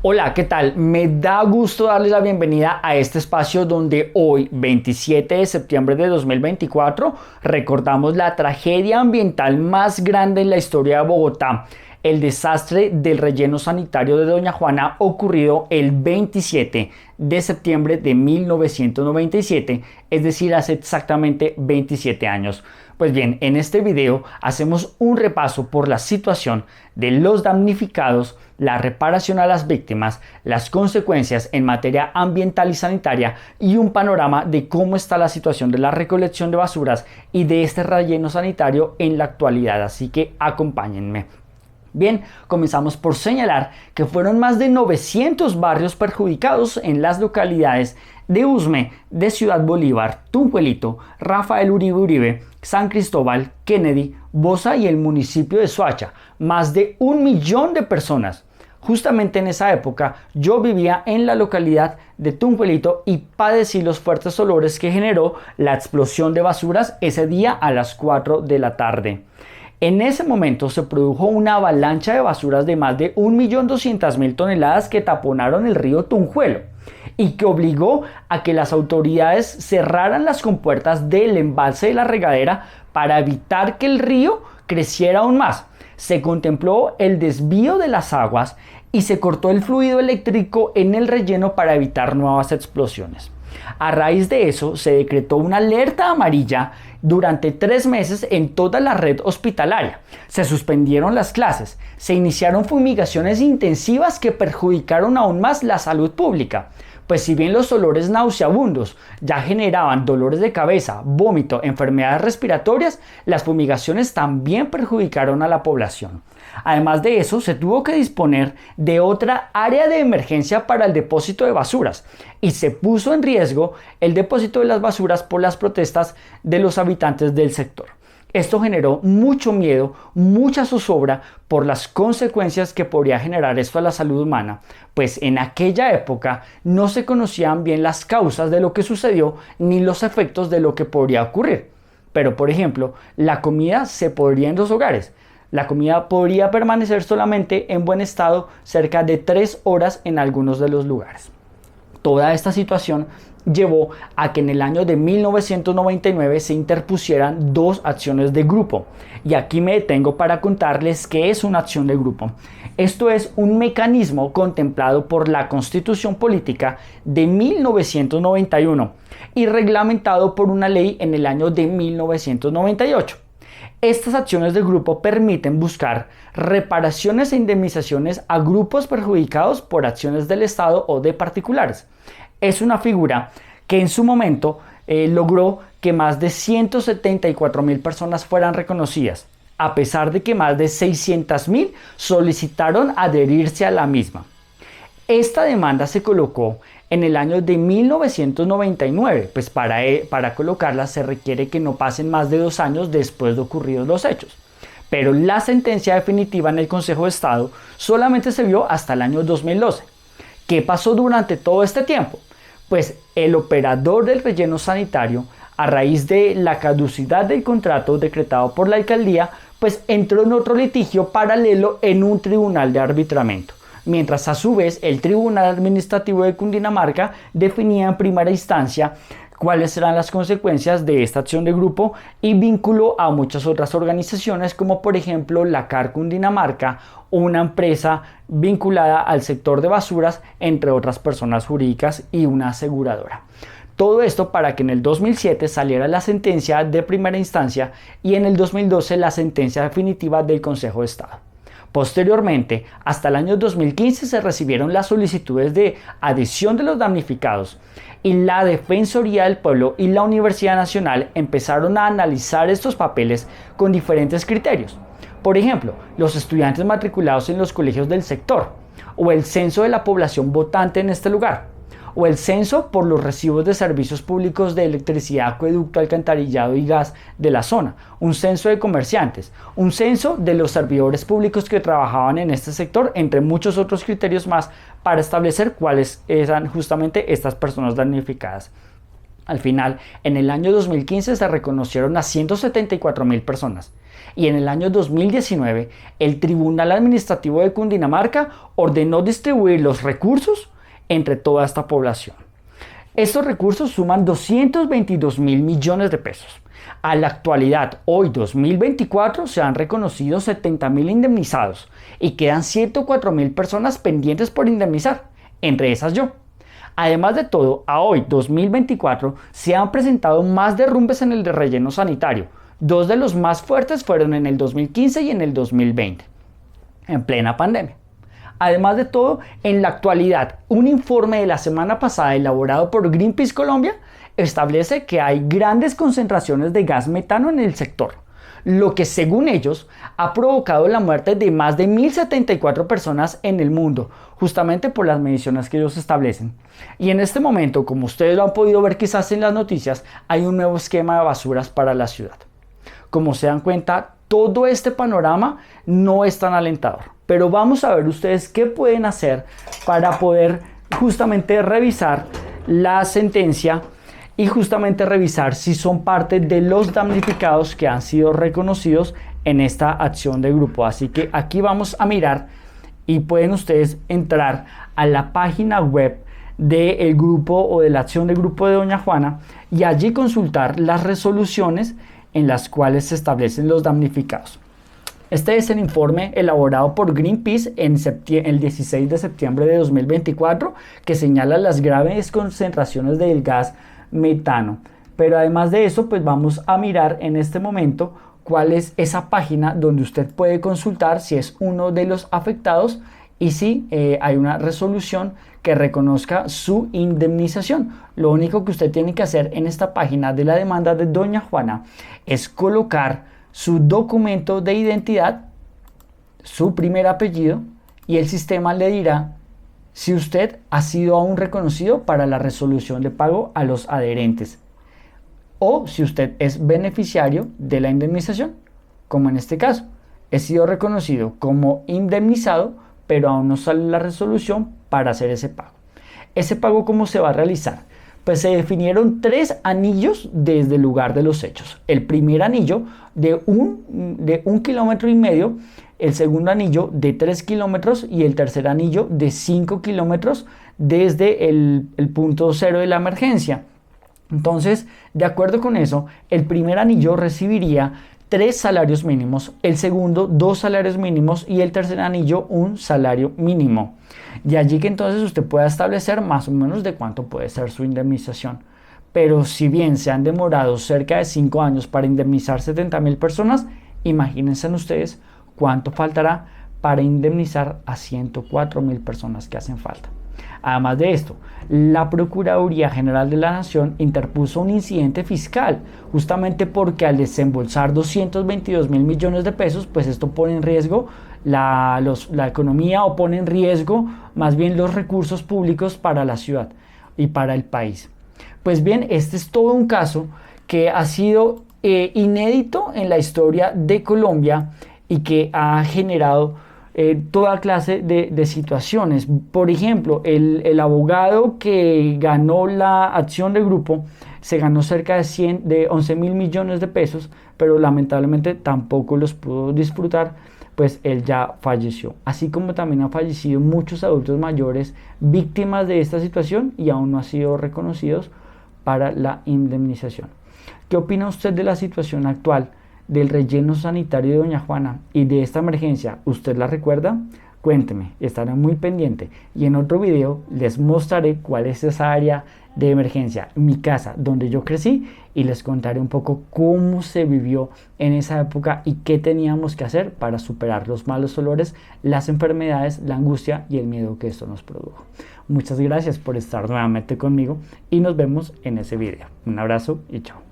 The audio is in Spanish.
Hola, ¿qué tal? Me da gusto darles la bienvenida a este espacio donde hoy, 27 de septiembre de 2024, recordamos la tragedia ambiental más grande en la historia de Bogotá, el desastre del relleno sanitario de Doña Juana ocurrido el 27 de septiembre de 1997, es decir, hace exactamente 27 años. Pues bien, en este video hacemos un repaso por la situación de los damnificados, la reparación a las víctimas, las consecuencias en materia ambiental y sanitaria y un panorama de cómo está la situación de la recolección de basuras y de este relleno sanitario en la actualidad. Así que acompáñenme. Bien, comenzamos por señalar que fueron más de 900 barrios perjudicados en las localidades de Usme, de Ciudad Bolívar, Tunjuelito, Rafael Uribe Uribe, San Cristóbal, Kennedy, Bosa y el municipio de Soacha. Más de 1 millón de personas. Justamente en esa época yo vivía en la localidad de Tunjuelito y padecí los fuertes olores que generó la explosión de basuras ese día a las 4 de la tarde. En ese momento se produjo una avalancha de basuras de más de 1.200.000 toneladas que taponaron el río Tunjuelo y que obligó a que las autoridades cerraran las compuertas del embalse de la regadera para evitar que el río creciera aún más. Se contempló el desvío de las aguas y se cortó el fluido eléctrico en el relleno para evitar nuevas explosiones. A raíz de eso se decretó una alerta amarilla durante 3 meses en toda la red hospitalaria. Se suspendieron las clases, se iniciaron fumigaciones intensivas que perjudicaron aún más la salud pública. Pues si bien los olores nauseabundos ya generaban dolores de cabeza, vómito, enfermedades respiratorias, las fumigaciones también perjudicaron a la población. Además de eso, se tuvo que disponer de otra área de emergencia para el depósito de basuras y se puso en riesgo el depósito de las basuras por las protestas de los habitantes del sector. Esto generó mucho miedo, mucha zozobra por las consecuencias que podría generar esto a la salud humana, pues en aquella época no se conocían bien las causas de lo que sucedió ni los efectos de lo que podría ocurrir. Pero, por ejemplo, la comida se podría en los hogares. La comida podría permanecer solamente en buen estado cerca de 3 horas en algunos de los lugares. Toda esta situación llevó a que en el año de 1999 se interpusieran 2 acciones de grupo. Y aquí me detengo para contarles qué es una acción de grupo. Esto es un mecanismo contemplado por la Constitución Política de 1991 y reglamentado por una ley en el año de 1998. Estas acciones de grupo permiten buscar reparaciones e indemnizaciones a grupos perjudicados por acciones del Estado o de particulares. Es una figura que en su momento logró que más de 174.000 personas fueran reconocidas, a pesar de que más de 600.000 solicitaron adherirse a la misma. Esta demanda se colocó en el año de 1999, pues para colocarla se requiere que no pasen más de 2 años después de ocurridos los hechos. Pero la sentencia definitiva en el Consejo de Estado solamente se vio hasta el año 2012. ¿Qué pasó durante todo este tiempo? Pues el operador del relleno sanitario, a raíz de la caducidad del contrato decretado por la alcaldía, pues entró en otro litigio paralelo en un tribunal de arbitramiento. Mientras a su vez el Tribunal Administrativo de Cundinamarca definía en primera instancia cuáles serán las consecuencias de esta acción de grupo y vinculó a muchas otras organizaciones como por ejemplo la CAR Cundinamarca, una empresa vinculada al sector de basuras, entre otras personas jurídicas y una aseguradora. Todo esto para que en el 2007 saliera la sentencia de primera instancia y en el 2012 la sentencia definitiva del Consejo de Estado. Posteriormente, hasta el año 2015 se recibieron las solicitudes de adhesión de los damnificados y la Defensoría del Pueblo y la Universidad Nacional empezaron a analizar estos papeles con diferentes criterios. Por ejemplo, los estudiantes matriculados en los colegios del sector, o el censo de la población votante en este lugar, o el censo por los recibos de servicios públicos de electricidad, acueducto, alcantarillado y gas de la zona, un censo de comerciantes, un censo de los servidores públicos que trabajaban en este sector, entre muchos otros criterios más para establecer cuáles eran justamente estas personas damnificadas. Al final, en el año 2015 se reconocieron a 174.000 personas y en el año 2019 el Tribunal Administrativo de Cundinamarca ordenó distribuir los recursos entre toda esta población. Estos recursos suman 222.000 millones de pesos. A la actualidad, hoy 2024, se han reconocido 70.000 indemnizados y quedan 104.000 personas pendientes por indemnizar, entre esas yo. Además de todo, a hoy 2024 se han presentado más derrumbes en el de relleno sanitario. Dos de los más fuertes fueron en el 2015 y en el 2020, en plena pandemia. Además de todo, en la actualidad, un informe de la semana pasada elaborado por Greenpeace Colombia establece que hay grandes concentraciones de gas metano en el sector, lo que según ellos ha provocado la muerte de más de 1.074 personas en el mundo, justamente por las mediciones que ellos establecen. Y en este momento, como ustedes lo han podido ver quizás en las noticias, hay un nuevo esquema de basuras para la ciudad. Como se dan cuenta, todo este panorama no es tan alentador, pero vamos a ver ustedes qué pueden hacer para poder justamente revisar la sentencia y justamente revisar si son parte de los damnificados que han sido reconocidos en esta acción de grupo. Así que aquí vamos a mirar y pueden ustedes entrar a la página web del grupo o de la acción de grupo de Doña Juana y allí consultar las resoluciones en las cuales se establecen los damnificados. Este es el informe elaborado por Greenpeace el 16 de septiembre de 2024 que señala las graves concentraciones del gas metano. Pero además de eso, pues vamos a mirar en este momento cuál es esa página donde usted puede consultar si es uno de los afectados y si hay una resolución que reconozca su indemnización. Lo único que usted tiene que hacer en esta página de la demanda de Doña Juana es colocar su documento de identidad, su primer apellido, y el sistema le dirá si usted ha sido aún reconocido para la resolución de pago a los adherentes o si usted es beneficiario de la indemnización, como en este caso. He sido reconocido como indemnizado, pero aún no sale la resolución para hacer ese pago. ¿Ese pago cómo se va a realizar? Pues se definieron 3 anillos desde el lugar de los hechos. El primer anillo de 1,5 kilómetros, el segundo anillo de 3 kilómetros y el tercer anillo de 5 kilómetros desde el punto cero de la emergencia. Entonces, de acuerdo con eso, el primer anillo recibiría 3 salarios mínimos, el segundo 2 salarios mínimos y el tercer anillo 1 salario mínimo. De allí que entonces usted pueda establecer más o menos de cuánto puede ser su indemnización. Pero si bien se han demorado cerca de 5 años para indemnizar 70.000 personas, imagínense ustedes cuánto faltará para indemnizar a 104.000 personas que hacen falta. Además de esto, la Procuraduría General de la Nación interpuso un incidente fiscal, justamente porque al desembolsar 222.000 millones de pesos, pues esto pone en riesgo la economía o pone en riesgo más bien los recursos públicos para la ciudad y para el país. Pues bien, este es todo un caso que ha sido inédito en la historia de Colombia y que ha generado toda clase de situaciones. Por ejemplo, el abogado que ganó la acción de grupo se ganó cerca de 11.000 millones de pesos, pero lamentablemente tampoco los pudo disfrutar, pues él ya falleció. Así como también han fallecido muchos adultos mayores víctimas de esta situación y aún no han sido reconocidos para la indemnización. ¿Qué opina usted de la situación actual del relleno sanitario de Doña Juana y de esta emergencia? ¿Usted la recuerda? Cuénteme, estaré muy pendiente y en otro video les mostraré cuál es esa área de emergencia, mi casa donde yo crecí, y les contaré un poco cómo se vivió en esa época y qué teníamos que hacer para superar los malos olores, las enfermedades, la angustia y el miedo que esto nos produjo. Muchas gracias por estar nuevamente conmigo y nos vemos en ese video. Un abrazo y chao.